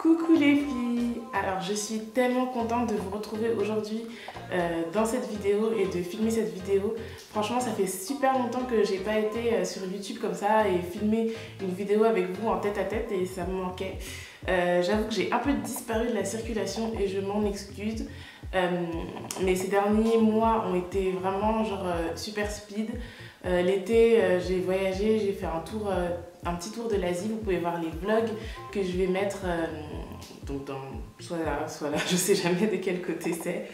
Coucou les filles! Alors je suis tellement contente de vous retrouver aujourd'hui dans cette vidéo et de filmer cette vidéo. Franchement ça fait super longtemps que j'ai pas été sur YouTube comme ça et filmer une vidéo avec vous en tête à tête et ça me manquait. J'avoue que j'ai un peu disparu de la circulation et je m'en excuse. Mais ces derniers mois ont été vraiment super speed. L'été j'ai voyagé, j'ai fait un petit tour de l'Asie. Vous pouvez voir les vlogs que je vais mettre donc soit là, je sais jamais de quel côté c'est.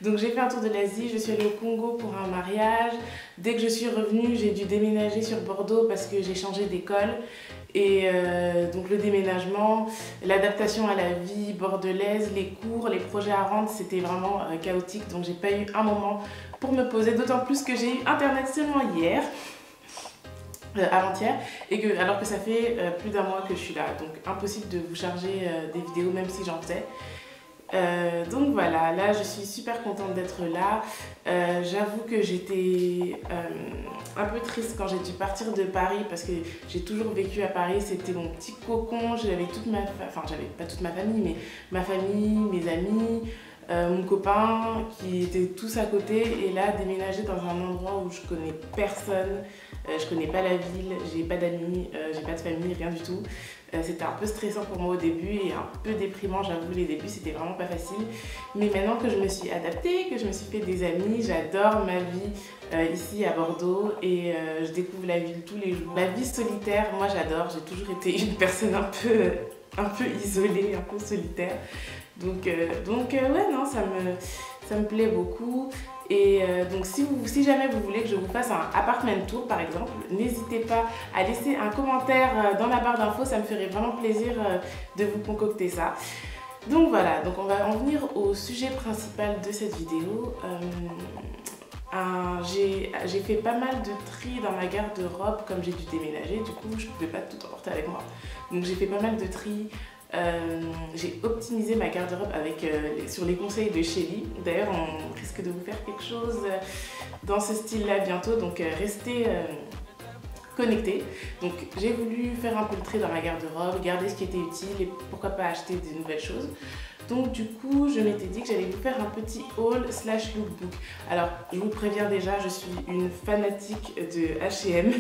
Donc j'ai fait un tour de l'Asie, je suis allée au Congo pour un mariage. Dès que je suis revenue, j'ai dû déménager sur Bordeaux parce que j'ai changé d'école. Et donc le déménagement, l'adaptation à la vie bordelaise, les cours, les projets à rendre, c'était vraiment chaotique. Donc j'ai pas eu un moment pour me poser, d'autant plus que j'ai eu internet seulement hier, avant-hier, et alors que ça fait plus d'un mois que je suis là. Donc impossible de vous charger des vidéos même si j'en faisais. Donc voilà, là je suis super contente d'être là. J'avoue que j'étais un peu triste quand j'ai dû partir de Paris parce que j'ai toujours vécu à Paris, c'était mon petit cocon, j'avais j'avais pas toute ma famille, mais ma famille, mes amis, mon copain qui étaient tous à côté, et là déménager dans un endroit où je connais personne, je connais pas la ville, j'ai pas d'amis, j'ai pas de famille, rien du tout. C'était un peu stressant pour moi au début et un peu déprimant, j'avoue, les débuts c'était vraiment pas facile. Mais maintenant que je me suis adaptée, que je me suis fait des amis, j'adore ma vie ici à Bordeaux et je découvre la ville tous les jours. La vie solitaire, moi j'adore, j'ai toujours été une personne un peu isolée, un peu solitaire. Donc ouais, non, ça me plaît beaucoup. Et donc si jamais vous voulez que je vous fasse un apartment tour par exemple, n'hésitez pas à laisser un commentaire dans la barre d'infos, ça me ferait vraiment plaisir de vous concocter ça. Donc voilà, donc on va en venir au sujet principal de cette vidéo. J'ai fait pas mal de tri dans ma garde-robe comme j'ai dû déménager, du coup je pouvais pas tout emporter avec moi. Donc j'ai fait pas mal de tri. J'ai optimisé ma garde-robe sur les conseils de Shelly. D'ailleurs, on risque de vous faire quelque chose dans ce style-là bientôt, donc restez connectés. Donc j'ai voulu faire un peu le tri dans ma garde-robe, garder ce qui était utile et pourquoi pas acheter de nouvelles choses. Donc du coup, je m'étais dit que j'allais vous faire un petit haul / lookbook. Alors, je vous préviens déjà, je suis une fanatique de H&M.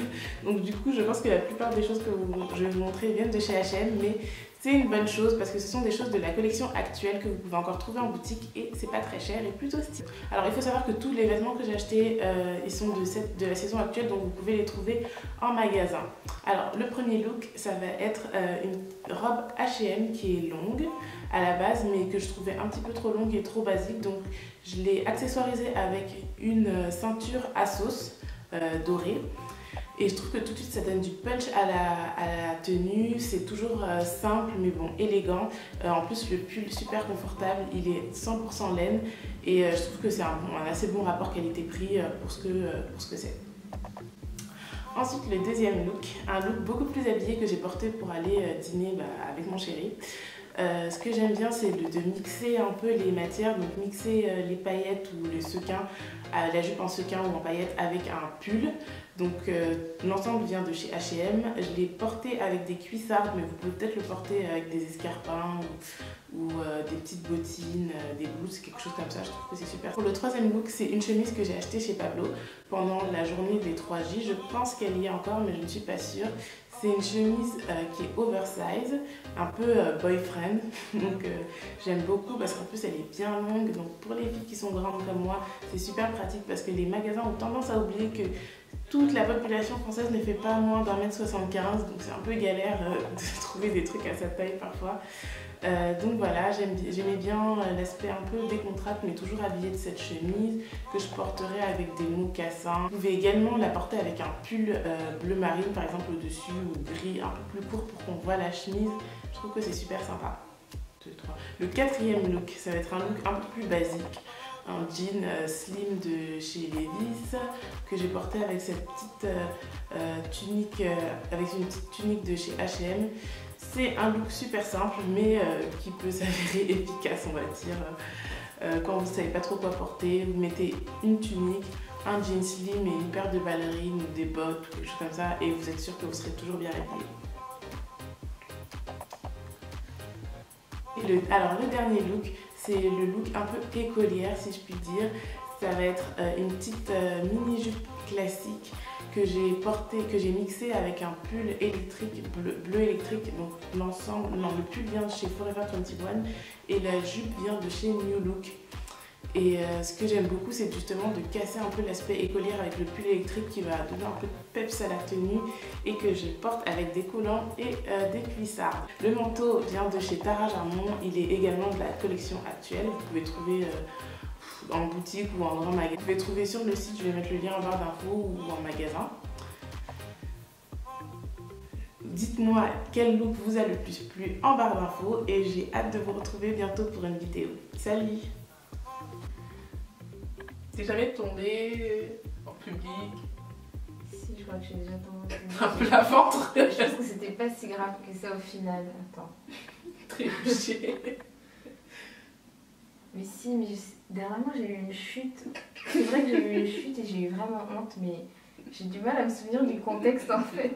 Donc du coup, je pense que la plupart des choses que je vais vous montrer viennent de chez H&M, mais c'est une bonne chose parce que ce sont des choses de la collection actuelle que vous pouvez encore trouver en boutique et c'est pas très cher et plutôt stylé. Alors, il faut savoir que tous les vêtements que j'ai achetés, ils sont de la saison actuelle, donc vous pouvez les trouver en magasin. Alors, le premier look, ça va être une robe H&M qui est longue à la base, mais que je trouvais un petit peu trop longue et trop basique, donc je l'ai accessoirisée avec une ceinture à sauce dorée. Et je trouve que tout de suite ça donne du punch à la tenue, c'est toujours simple mais bon, élégant. En plus le pull super confortable, il est 100% laine et je trouve que c'est un assez bon rapport qualité-prix pour ce que c'est. Ensuite le deuxième look, un look beaucoup plus habillé que j'ai porté pour aller dîner avec mon chéri. Ce que j'aime bien, c'est de mixer un peu les matières, donc mixer les paillettes ou les sequins, la jupe en sequin ou en paillettes avec un pull. Donc l'ensemble vient de chez H&M. Je l'ai porté avec des cuissardes, mais vous pouvez peut-être le porter avec des escarpins ou des petites bottines, des blouses, quelque chose comme ça. Je trouve que c'est super. Pour le troisième look, c'est une chemise que j'ai achetée chez Pablo pendant la journée des 3J. Je pense qu'elle y est encore, mais je ne suis pas sûre. C'est une chemise qui est oversize, un peu boyfriend, donc j'aime beaucoup parce qu'en plus elle est bien longue, donc pour les filles qui sont grandes comme moi, c'est super pratique parce que les magasins ont tendance à oublier que toute la population française ne fait pas moins d'1,75 m, donc c'est un peu galère de trouver des trucs à sa taille parfois. Donc voilà, j'aimais bien l'aspect un peu décontracté mais toujours habillé de cette chemise que je porterai avec des mocassins. Vous pouvez également la porter avec un pull bleu marine par exemple au-dessus ou gris un peu plus court pour qu'on voit la chemise. Je trouve que c'est super sympa. 2, 3. Le quatrième look, ça va être un look un peu plus basique. Un jean slim de chez Levi's que j'ai porté avec cette petite tunique, avec une petite tunique de chez H&M. C'est un look super simple mais qui peut s'avérer efficace, on va dire. Quand vous ne savez pas trop quoi porter, vous mettez une tunique, un jean slim et une paire de ballerines ou des bottes ou quelque chose comme ça et vous êtes sûr que vous serez toujours bien habillé. Alors le dernier look, c'est le look un peu écolière si je puis dire. Ça va être une petite mini-jupe classique que j'ai portée, que j'ai mixée avec un pull électrique, bleu électrique. Donc l'ensemble, non, le pull vient de chez Forever 21 et la jupe vient de chez New Look. Et ce que j'aime beaucoup, c'est justement de casser un peu l'aspect écolière avec le pull électrique qui va donner un peu de peps à la tenue et que je porte avec des collants et des cuissards. Le manteau vient de chez Tara Jarmon, il est également de la collection actuelle. Vous pouvez trouver en boutique ou en grand magasin. Vous pouvez trouver sur le site, je vais mettre le lien en barre d'infos ou en magasin. Dites-moi quel look vous a le plus plu en barre d'infos et j'ai hâte de vous retrouver bientôt pour une vidéo. Salut! T'es jamais tombée en public? Si, je crois que j'ai déjà tombé. Un peu la ventre. Je pense que c'était pas si grave que ça au final. Attends. Trébuché. Mais si, mais dernièrement j'ai eu une chute. C'est vrai que j'ai eu une chute et j'ai eu vraiment honte, mais j'ai du mal à me souvenir du contexte en fait.